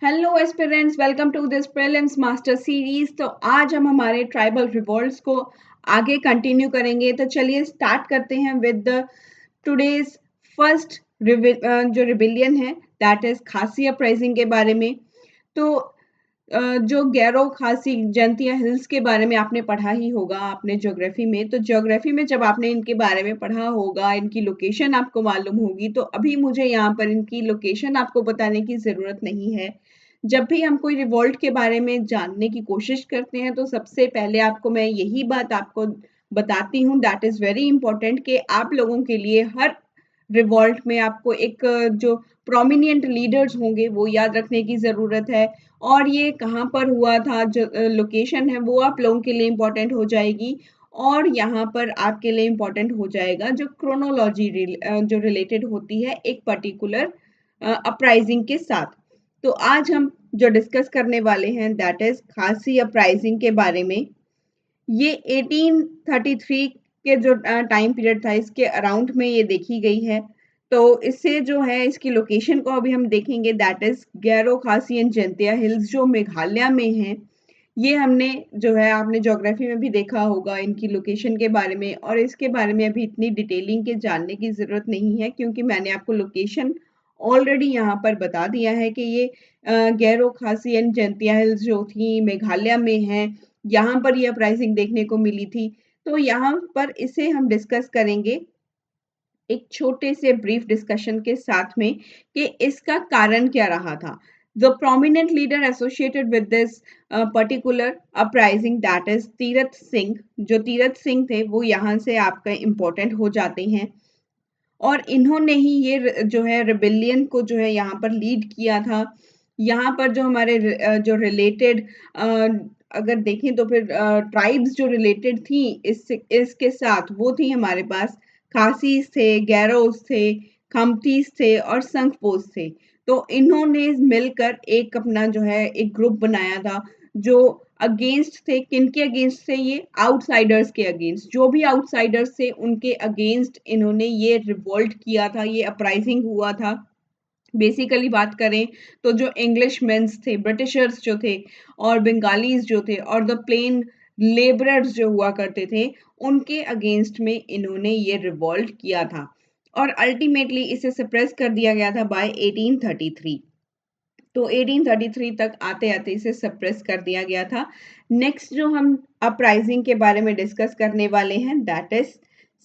Hello aspirants, welcome to this prelims master series. तो आज हम हमारे ट्राइबल रिवॉल्ट्स को आगे कंटिन्यू करेंगे। तो चलिए स्टार्ट करते हैं विद द टुडेज फर्स्ट जो रिबिलियन है, दैट इज खासी अपराइजिंग के बारे में। तो जो गैरो खासी जंतिया हिल्स के बारे में आपने पढ़ा ही होगा आपने ज्योग्राफी में। तो ज्योग्राफी में जब आपने इनके बारे में पढ़ा होगा, इनकी लोकेशन आपको मालूम होगी। तो अभी मुझे यहाँ पर इनकी लोकेशन आपको बताने की ज़रूरत नहीं है। जब भी हम कोई रिवॉल्ट के बारे में जानने की कोशिश करते हैं तो सबसे पहले आपको मैं यही बात आपको बताती हूँ, दैट इज़ वेरी इंपॉर्टेंट, कि आप लोगों के लिए हर रिवॉल्ट में आपको एक जो प्रोमिनेंट लीडर्स होंगे वो याद रखने की ज़रूरत है। और ये कहाँ पर हुआ था, जो लोकेशन है वो आप लोगों के लिए इम्पोर्टेंट हो जाएगी। और यहाँ पर आपके लिए इम्पोर्टेंट हो जाएगा जो क्रोनोलॉजी जो रिलेटेड होती है एक पर्टिकुलर अपराइजिंग के साथ। तो आज हम जो डिस्कस करने वाले हैं दैट इज खासी अपराइजिंग के बारे में। ये 1833 के जो टाइम पीरियड था इसके अराउंड में ये देखी गई है। तो इससे जो है इसकी लोकेशन को अभी हम देखेंगे, दैट इज गैरो खासी एंड जंतिया हिल्स जो मेघालय में है। ये हमने जो है आपने ज्योग्राफी में भी देखा होगा इनकी लोकेशन के बारे में, और इसके बारे में अभी इतनी डिटेलिंग के जानने की ज़रूरत नहीं है क्योंकि मैंने आपको लोकेशन ऑलरेडी यहाँ पर बता दिया है कि ये गैरो खासी एंड जंतिया हिल्स जो थी मेघालय में है। यहाँ पर ये अपराइजिंग देखने को मिली थी। तो यहाँ पर इसे हम डिस्कस करेंगे एक छोटे से ब्रीफ डिस्कशन के साथ में कि इसका कारण क्या रहा था। The prominent leader associated with this particular uprising that is Tirath Singh. जो तीरथ सिंह थे वो यहाँ से आपका इम्पोर्टेंट हो जाते हैं। और इन्होंने ही ये जो है रिबिलियन को जो है यहाँ पर लीड किया था। यहाँ पर जो हमारे जो रिलेटेड अगर देखें तो फिर ट्राइब्स जो रिलेटेड थी इसके साथ वो थी हमारे पास खासीस थे, गैरोस थे, खमतीस थे और संगपोस थे। तो इन्होंने मिलकर एक अपना जो है एक ग्रुप बनाया था जो अगेंस्ट थे। किनके अगेंस्ट थे? ये आउटसाइडर्स के अगेंस्ट। जो भी आउटसाइडर्स थे उनके अगेंस्ट इन्होंने ये रिवोल्ट किया था, ये अपराइजिंग हुआ था। बेसिकली बात करें तो जो इंग्लिश मेंस थे, ब्रिटिशर्स जो थे और बंगालीज जो थे और द प्लेन लेबरर्स जो हुआ करते थे, उनके अगेंस्ट में इन्होंने ये रिवोल्ट किया था। और अल्टीमेटली इसे सप्रेस कर दिया गया था बाय 1833। तो 1833 तक आते आते इसे सप्रेस कर दिया गया था। नेक्स्ट जो हम अपराइजिंग के बारे में डिस्कस करने वाले हैं दैट इज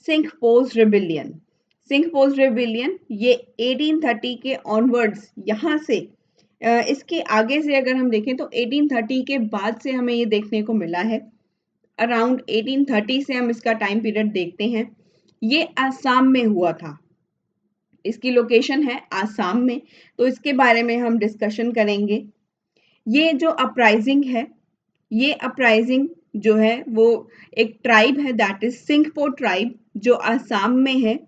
सिंघपोज रिबिलियन। सिंघपोज रिबिलियन ये 1830 के ऑनवर्ड्स यहाँ से इसके आगे से अगर हम देखें तो 1830 के बाद से हमें ये देखने को मिला है। अराउंड 1830 से हम इसका टाइम पीरियड देखते हैं। ये आसाम में हुआ था। इसकी लोकेशन है आसाम में। तो इसके बारे में हम डिस्कशन करेंगे। ये जो अपराइजिंग है, ये अपराइजिंग जो है वो एक ट्राइब है दैट इज सिंघपो ट्राइब जो आसाम में है।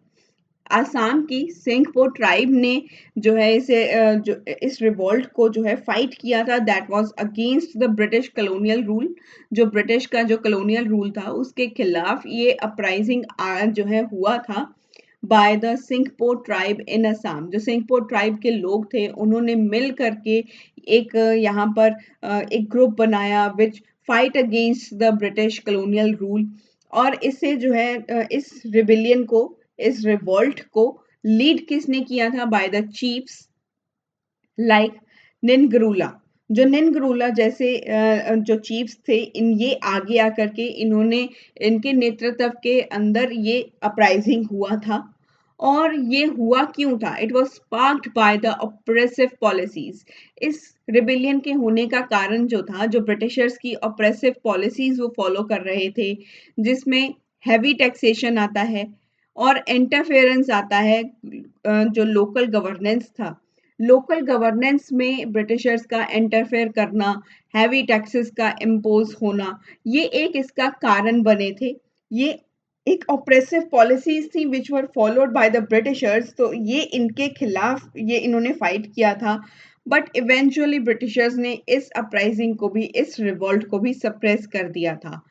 आसाम की सिंघपो ट्राइब ने जो है जो इस रिवोल्ट को जो है फाइट किया था, that was against the British colonial rule. जो ब्रिटिश का जो कॉलोनियल रूल था उसके खिलाफ ये अपराइजिंग जो है हुआ था by the Singpho tribe in Assam. जो सिंघपो ट्राइब के लोग थे उन्होंने मिल करके एक यहाँ पर एक ग्रुप बनाया which fight against the British colonial rule. और इससे जो है इस रिबिलियन को, इस रिवोल्ट को लीड किसने किया था? By the chiefs like Ningroola. जो निनगरूला जैसे जो चीफ्स थे, इन ये आगे आकर के इन्होंने इनके नेतृत्व के अंदर ये अपराइजिंग हुआ था। और ये हुआ क्यों था? It was sparked by the oppressive policies. इस रिबिलियन के होने का कारण जो था, जो ब्रिटिशर्स की ऑपरेसिव पॉलिसीज वो फॉलो कर रहे थे, जिसमें हैवी टैक्सेशन आता है और इंटरफेरेंस आता है जो लोकल गवर्नेंस था। लोकल गवर्नेंस में ब्रिटिशर्स का इंटरफेयर करना, हैवी टैक्सेस का इम्पोज होना, ये एक इसका कारण बने थे। ये एक ऑपरेसिव पॉलिसीज थी which were followed by the Britishers. तो ये इनके खिलाफ ये इन्होंने फाइट किया था। बट इवेंचुअली ब्रिटिशर्स ने इस अपराइजिंग को भी, इस रिवोल्ट को भी सप्रेस कर दिया था।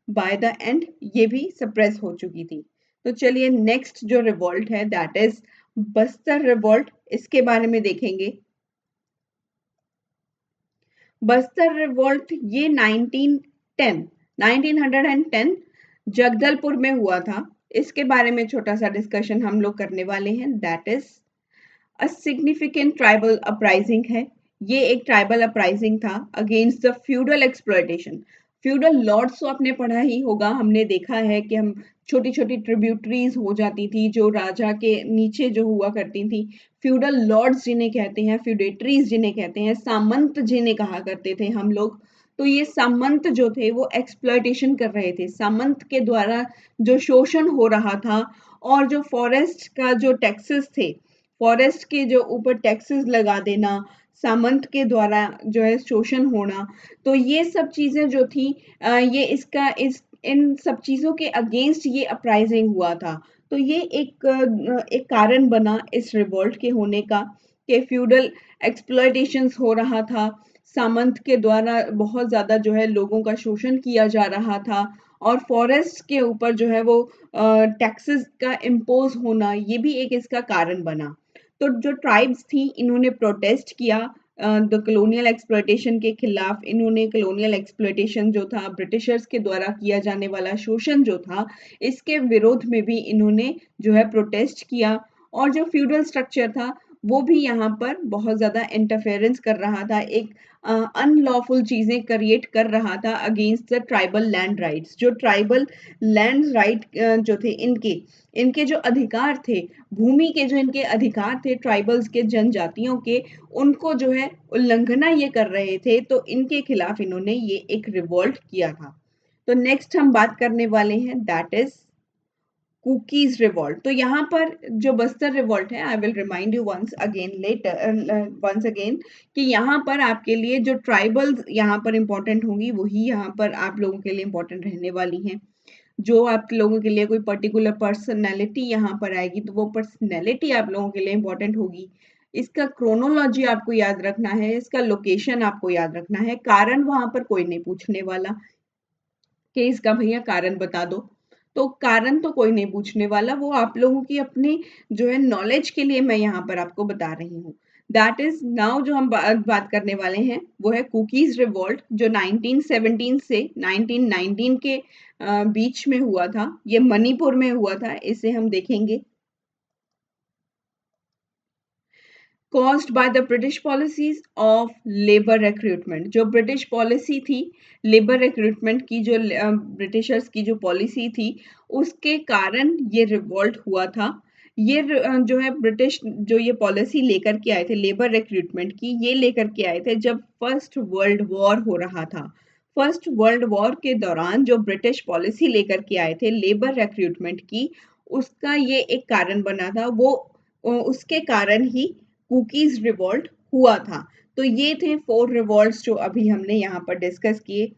बाय द एंड ये भी सप्रेस हो चुकी थी। तो चलिए नेक्स्ट जो रिवोल्ट है दैट इज बस्तर रिवोल्ट, इसके बारे में देखेंगे। बस्तर रिवोल्ट ये 1910 जगदलपुर में हुआ था। इसके बारे में छोटा सा डिस्कशन हम लोग करने वाले हैं। That is a significant tribal uprising है। ये एक ट्राइबल अपराइजिंग था against the feudal exploitation. Feudal lords तो आपने पढ़ा ही होगा, हमने देखा है कि हम छोटी छोटी ट्रिब्यूटरीज हो जाती थी जो राजा के नीचे जो हुआ करती थी। फ्यूडल लॉर्ड्स जिन्हें कहते हैं, फ्यूडेटरीज जिन्हें कहते हैं, सामंत जिन्हें कहा करते थे हम लोग। तो ये सामंत जो थे वो एक्सप्लॉयटेशन कर रहे थे, सामंत के द्वारा जो शोषण हो रहा था। और जो फॉरेस्ट का जो टैक्सेस थे, फॉरेस्ट के जो ऊपर टैक्सेस लगा देना, सामंत के द्वारा जो है शोषण होना, तो ये सब चीजें जो थी ये इसका इस इन सब चीजों के अगेंस्ट ये अपराइजिंग हुआ था। तो ये एक कारण बना इस रिवोल्ट के होने का कि फ्यूडल एक्सप्लॉयटेशंस हो रहा था, सामंत के द्वारा बहुत ज्यादा जो है लोगों का शोषण किया जा रहा था, और फॉरेस्ट के ऊपर जो है वो टैक्सेस का इम्पोज होना, ये भी एक इसका कारण बना। तो जो ट्राइब्स थी इन्होंने प्रोटेस्ट किया द कॉलोनियल एक्सप्लॉयटेशन के खिलाफ। इन्होंने कॉलोनियल एक्सप्लॉयटेशन जो था, ब्रिटिशर्स के द्वारा किया जाने वाला शोषण जो था, इसके विरोध में भी इन्होंने जो है प्रोटेस्ट किया। और जो फ्यूडल स्ट्रक्चर था वो भी यहाँ पर बहुत ज्यादा इंटरफेरेंस कर रहा था, एक अनलॉफुल चीजें क्रिएट कर रहा था against the tribal land rights. जो ट्राइबल लैंड राइट जो थे इनके इनके जो अधिकार थे, भूमि के जो इनके अधिकार थे ट्राइबल्स के, जनजातियों के, उनको जो है उल्लंघना ये कर रहे थे। तो इनके खिलाफ इन्होंने ये एक रिवोल्ट किया था। तो नेक्स्ट हम बात करने वाले हैं, दैट इज कुकीज रिवॉल्ट। तो यहाँ पर जो बस्तर रिवॉल्ट है, I will remind you once again later, once again, कि यहाँ पर आपके लिए जो ट्राइबल्स यहाँ पर इंपॉर्टेंट होंगी वही यहाँ पर आप लोगों के लिए इंपॉर्टेंट रहने वाली हैं। जो आप लोगों के लिए कोई पर्टिकुलर पर्सनैलिटी यहाँ पर आएगी तो वो पर्सनैलिटी आप लोगों के लिए इंपॉर्टेंट होगी। इसका क्रोनोलॉजी आपको याद रखना है, इसका लोकेशन आपको याद रखना है, कारण वहां पर कोई नहीं पूछने वाला कि इसका भैया कारण बता दो। तो कारण तो कोई नहीं पूछने वाला, वो आप लोगों की अपनी जो है नॉलेज के लिए मैं यहाँ पर आपको बता रही हूँ। दैट इज नाउ जो हम बात करने वाले हैं वो है कुकीज रिवॉल्ट, जो 1917 से 1919 के बीच में हुआ था। ये मणिपुर में हुआ था, इसे हम देखेंगे। caused by the British policies of labor recruitment। जो ब्रिटिश पॉलिसी थी लेबर रिक्रूटमेंट की, जो ब्रिटिशर्स की जो पॉलिसी थी, उसके कारण ये रिवॉल्ट हुआ था। ये जो है ब्रिटिश जो ये पॉलिसी लेकर के आए थे लेबर रिक्रूटमेंट की, ये लेकर के आए थे जब फर्स्ट वर्ल्ड वॉर हो रहा था। फर्स्ट वर्ल्ड वॉर के दौरान जो ब्रिटिश पॉलिसी लेकर के आए थे लेबर रिक्रूटमेंट की, उसका ये एक कारण बना था। वो उसके कारण ही कुकीज रिवॉल्ट हुआ था। तो ये थे 4 रिवॉल्ट्स जो अभी हमने यहाँ पर डिस्कस किए।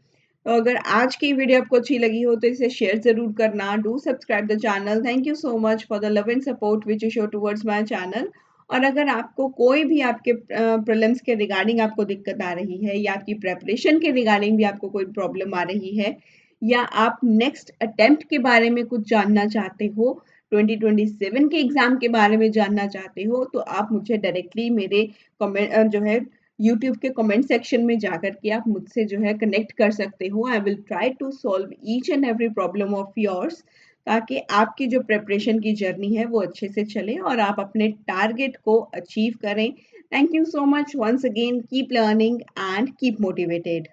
तो अगर आज की वीडियो आपको अच्छी लगी हो तो इसे शेयर जरूर करना। Do subscribe the channel. Thank you so much for the love and support which you show towards my channel. और अगर आपको कोई भी आपके प्रीलिम्स के रिगार्डिंग आपको दिक्कत आ रही है, या आपकी प्रेपरेशन के रिगार्डिंग भी आपको कोई प्रॉब्लम आ रही है, या आप नेक्स्ट अटेम्प्ट के बारे में कुछ जानना चाहते हो, 2027 के एग्जाम के बारे में जानना चाहते हो, तो आप मुझे डायरेक्टली मेरे कमेंट जो है यूट्यूब के कमेंट सेक्शन में जाकर के आप मुझसे जो है कनेक्ट कर सकते हो। I will try to solve each and every problem of yours, ताकि आपकी जो प्रिपरेशन की जर्नी है वो अच्छे से चले और आप अपने टारगेट को अचीव करें। Thank you so much once again. Keep learning and keep motivated.